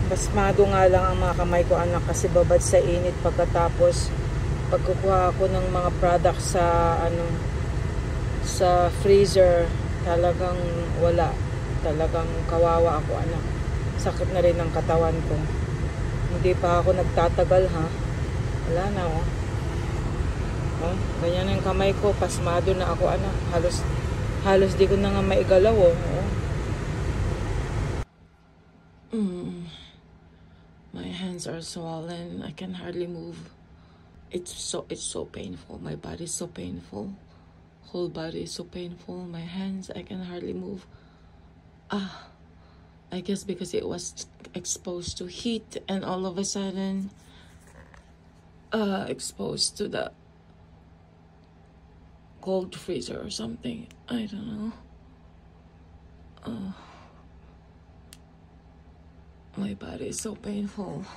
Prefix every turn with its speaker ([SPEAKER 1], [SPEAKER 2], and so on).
[SPEAKER 1] Pasmado nga lang ang mga kamay ko, anak, kasi babad sa init. Pagkatapos pagkukuha ko ng mga products sa freezer, talagang wala. Talagang kawawa ako, anak. Sakit na rin ang katawan ko. Hindi pa ako nagtatagal, ha. Wala na, oh. Oh, ganyan ang kamay ko. Pasmado na ako, anak. Halos di ko na nga maigalaw, oh. My hands are swollen. I can hardly move. It's so painful. My body is so painful. Whole body is so painful. My hands, I can hardly move. I guess because it was exposed to heat and all of a sudden exposed to the cold freezer or something. I don't know. My body is so painful.